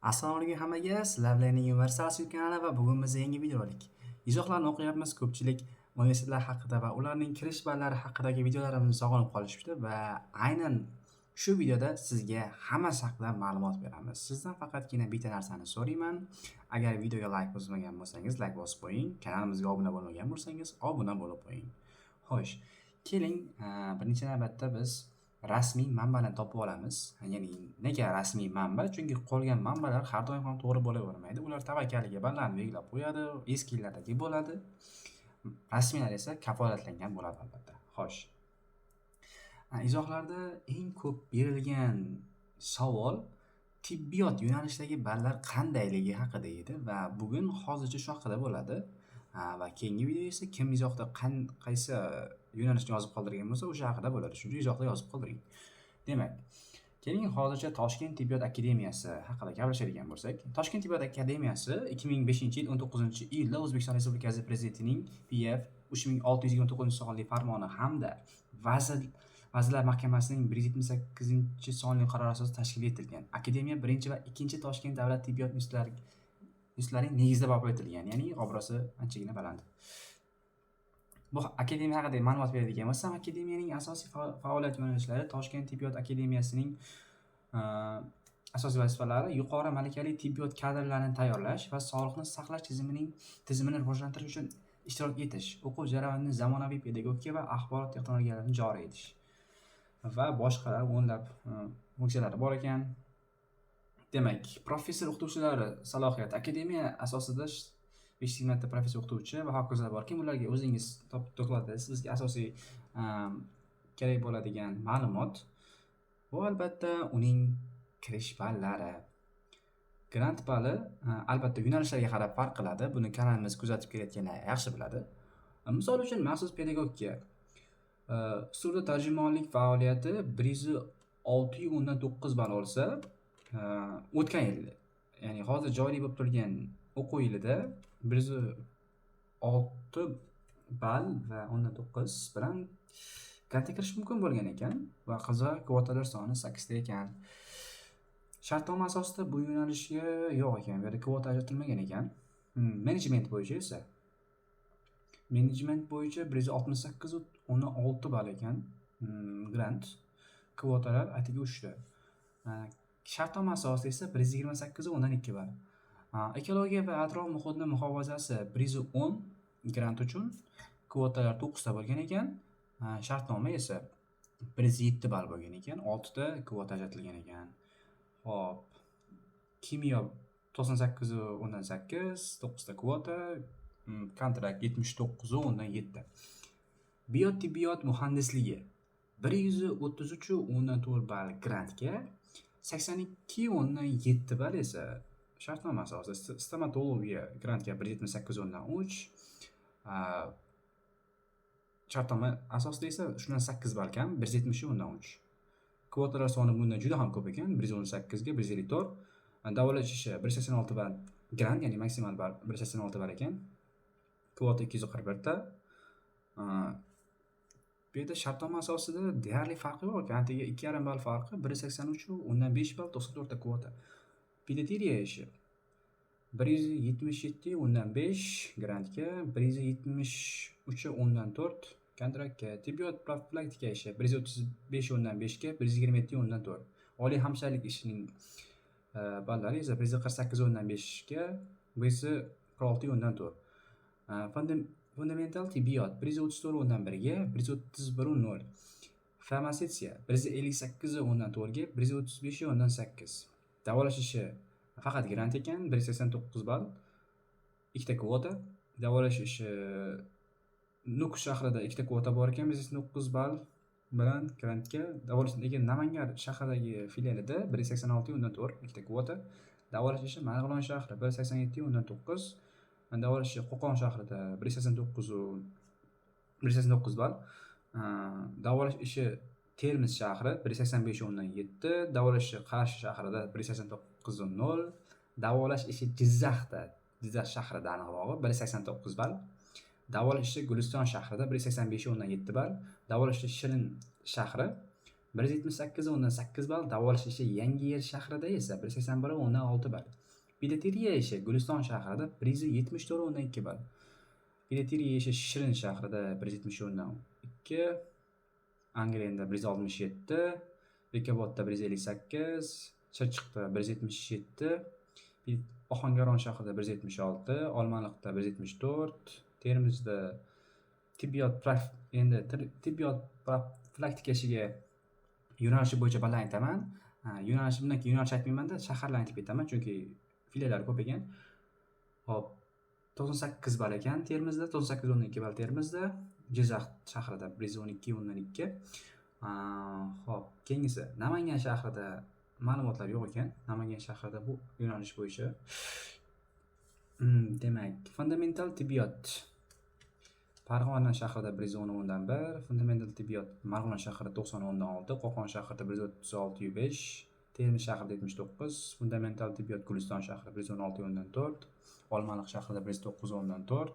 Assalomu alaykum hammaga. Sizlar bilan Universal YouTube kanali va bugun biz yangi videorolik. Izohlarni o'qiyapmiz. Ko'pchilik universitetlar haqida va ularning kirish ballari haqidagi videolarimizni sog'inib qolishibdi va aynan shu videoda sizga hammasi haqida ma'lumot beramiz. Sizdan faqatgina bitta narsani so'rayman. Agar videoga like bosmagan bo'lsangiz, like bosib qo'ying. Kanalimizga obuna bo'lmagan bo'lsangiz, obuna bo'lib qo'ying. Xo'sh, keling, birinchi navbatda biz rasmiy manbani topib olamiz. Ya'ni nega rasmiy manba? Chunki qolgan manbalar har doim ham to'g'ri bo'lavermaydi. Ular tavakkaliga ballarni belgilab qo'yadi, eski yillardagi bo'ladi. Rasmiylar esa kafolatlangan bo'ladi albatta. Xo'sh. Izohlarda eng ko'p berilgan savol tibbiyot yo'nalishidagi ballar qandayligi haqida edi va bugun hozircha shu haqida bo'ladi. Va keyingi video esa kim izohda qaysi yo'nalishni yozib qoldirgan bo'lsa, o'sha haqida bo'ladi. Shuncha izohda yozib qoldiring. Demak, keling hozircha Toshkent tibbiyot akademiyasi haqida gaplashadigan bo'lsak, Toshkent tibbiyot akademiyasi 2005-yil 19-iyulda O'zbekiston Respublikasi Prezidentining PF 3629-sonli farmoni hamda Vazirlar Mahkamasining 178-sonli qarori asosida tashkil etilgan. Akademiya 1 va 2 Toshkent davlat tibbiyot institutlarining negizida barpo etilgan, ya'ni obro'si anchagina baland. Bu akademiya haqida ma'lumot beradigan bo'lsam, akademiyaning asosiy faoliyat yo'nalishlari Toshkent tibbiyot akademiyasining asosiy vazifalari yuqori malakali tibbiyot kadrlarini tayyorlash va sog'liqni saqlash tizimini rivojlantirish uchun ishtirok etish, o'quv jarayonini zamonaviy pedagogika va axborot texnologiyalarini joriy etish va boshqalar o'nlab funksiyalari bor ekan. Demak, professor o'qituvchilari salohiyati akademiya asosida 5 marta professor o'qituvchi va hokazo borki, ularga o'zingiz to'xtalasiz. Bizga asosiy kerak bo'ladigan ma'lumot bu albatta uning kirish ballari. Grant balli albatta yo'nalishlarga qarab farq qiladi. Buni kanalimiz kuzatib kelayotganlar yaxshi biladi. Misol uchun maxsus pedagogika usulda tarjimonlik faoliyati 106.9 ball olsa, o'tgan yil, ya'ni hozir joriy bo'lib turgan o'quv yilida 106 ball va 9 bilan grantga kirish mumkin bo'lgan ekan va qiziq kvotalar soni 8 ta ekan. Shartnoma asosida bu yo'nalishga yo'q ekan, bu yerda kvota ajratilmagan ekan. Menejment bo'yicha esa 168.6 ball ekan grant. Kvotalar atigi 3 ta. Shartnoma asosida esa 128.2 ball. Ekologiya va atrof muhitni muhofazasi 110 grant uchun kvotalar 9 ta bo'lgan ekan. Shartnoma esa 107 ball bo'lgan ekan, 6 ta kvota ajratilgan ekan. Xo'p. Kimyo 98.8, 9 ta kvota, kontrakt 79.7. Biotibbiyot muhandisligi 133.4 ball grantga, 82.7 ball esa shartnoma asosida. Stomatologiya grantga 178.3, shartnoma asosida esa shundan 8 ball kam, 170.3. Kvotalar soni bundan juda ham ko'p ekan, 118 ga 154. Davolash ishi 186 ball grant, ya'ni maksimal ball 186 ball ekan. Kvota 241 ta. Bu yerda shartnoma asosida deyarli farqi yo'q ekan. Antiga 2,5 ball farqi, 183 undan 5 ball 94 ta kvota. Pediatriya ishi 177 undan 5 grantga, 173 undan 4 kontraktga. Tibbiyot profilaktika ishi 135 undan 5 ga, 127 undan 4. Oliy hamshiralik ishining ballari esa 148 undan 5 ga, 146 undan 4. Fundamental tibbiyot 134 undan 1 ga, 131.0. Farmatsiya 158 undan 4 ga, 135 undan 8. Davolash ishi faqat grant ekan, 189 ball, 2 ta kvota. Davolash ishi Nukus shahrida 2 ta kvota bor ekan, 189 ball bilan grantga. Davolash lekin Namangan shahridagi filialida 186 undan 4, 2 ta kvota. Davolash ishi Marg'ilon shahri 187 undan 9. Davolash ishi Qo'qon shahrida 189 ball. Davolash ishi Termiz shahri 185 undan 7. Davolash ishi Qarshi shahrida 189.0. Davolash ishi Jizzax shahrida aniqrog'i 189 ball. Davolash ishi Guliston shahrida 185 undan 7 ball. Davolash ishi Shirin shahri 178.8 ball, davolash ishi Yangiyer shahrida esa 181.6 ball. Piloteriya ishi Guliston shahrida 174.2 ball. Piloteriya ishi Shirin shahrida 170.2, Angrenda 167, Bekobodda 158, Chirchiqda 177, Ohangaron shahrida 176, Olmaliqda 174, Termizda tibbiyot praktika ishiga yo'nalishi bo'yicha ballarni aytaman. Yo'nalishi bundan keyin yo'nalish aytmayman-da, shaharlarni aytib ketaman, chunki filiallar ko'p ekan. Hop, 98 ball ekan Termizda, 98.2 ball Termizda, Jizzax shahrida 112.2. Hop, keyingisi Namangan shahrida ma'lumotlar yo'q ekan. Namangan shahrida bu yo'nalish bo'yicha. Demak, fundamental tibbiyot Farg'ona shahrida 110.1, fundamental tibbiyot Marg'ilon shahrida 90.6, Qo'qon shahrida 136.5, Termiz shahrida 79, fundamental tibbiyot Guliston shahrida 116.4, Olmaliq shahrida 109.4,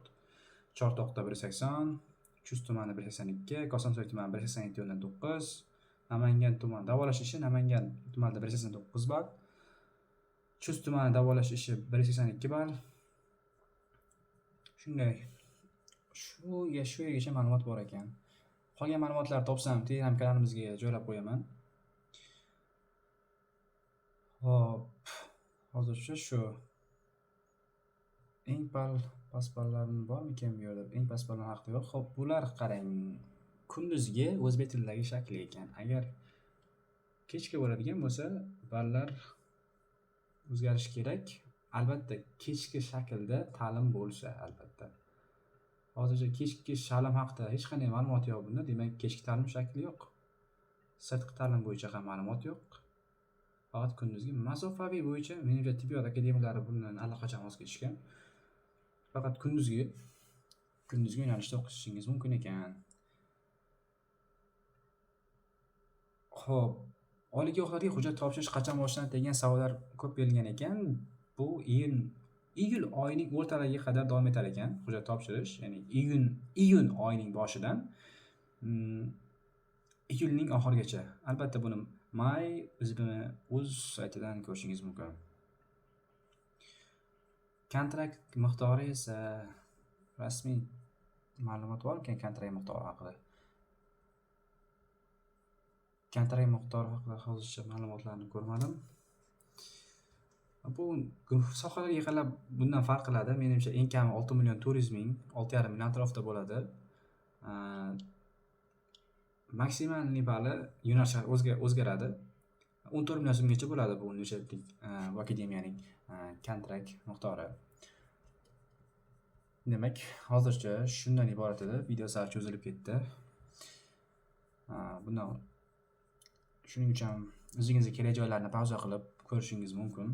Chortoqda 180, Chust tumani 182, Kosonsoy tumani 187.9, Namangan tumani davolash ishi Namangan tumanida 189 ball, Chust tumani davolash ishi 182 ball. Shunday. Shu yergacha ma'lumot bor ekan. Qolgan ma'lumotlarni topsam Telegram kanalimizga joylab qo'yaman. Hop, hozircha shu. Eng past ballarni bormikan bu yerda? Eng past ballar haqida yo'q. Hop, bular qarang. Kunduzgi o'zbek tilidagi shakli ekan. Agar kechga bo'ladigan bo'lsa, ballar o'zgarishi kerak. Albatta, kechki shaklda ta'lim bo'lsa, albatta. Hozircha kechki ta'lim haqida hech qanday ma'lumot yo'q bunda. Demak, kechki ta'lim shakli yo'q. Sirtqi ta'lim bo'yicha ham ma'lumot yo'q. Faqat kunduzgi masofaviy bo'yicha menimcha tibbiyot akademiyalari bundan allaqachon voz kechishgan. Faqat kunduzgi yo'nalishda o'qishingiz mumkin ekan. Xo'p, oliygohlarga hujjat topshirish qachon boshlanadi degan savollar ko'p berilgan ekan. Bu iyul oyining o'rtalariga qadar davom etar ekan hujjat topshirish, ya'ni iyun oyining boshidan iyulning oxirigacha. Albatta buni may o'z saytidan ko'rishingiz mumkin. Kontrakt miqdori esa rasmiy ma'lumot bormi kontrakt miqdori haqida? Kontrakt miqdori haqida hozircha ma'lumotlarni ko'rmadim. Bu sohalarga qarab bundan farq qiladi. Menimcha eng kami 6 million 400 ming, 6,5 million atrofida bo'ladi. Maksimal bali yo'nalish o'zgaradi. 14 million so'mgacha bo'ladi bu universitetlik bu akademiyaning kontrakt miqdori. Demak, hozircha shundan iborat edi. Video sal cho'zilib ketdi. Shuning uchun o'zingizga kerak joylarni pauza qilib ko'rishingiz mumkin.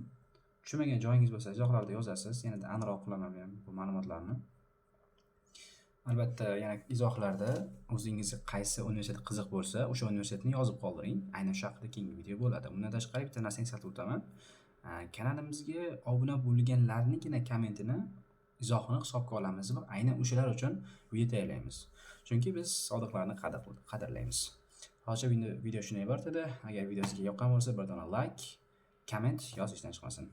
Tushunmagan joyingiz bo'lsa, izohlarda yozasiz. Yanada aniqroq qilaman men bu ma'lumotlarni. Albatta, yana izohlarda o'zingizga qaysi universitet qiziq bo'lsa, o'sha universitetni yozib qoldiring. Aynan shu haqida keyingi video bo'ladi. Bundan tashqari bitta narsani eslatib o'taman. Kanalimizga obuna bo'lganlarningina kommentini, izohini hisobga olamiz va aynan o'shalar uchun video tayyorlaymiz. Chunki biz sodiqlarni qadrlaymiz. Hozircha video shunday iborat edi. Agar video sizga yoqqan bo'lsa, bir dona like, komment yozishdan chiqmasin.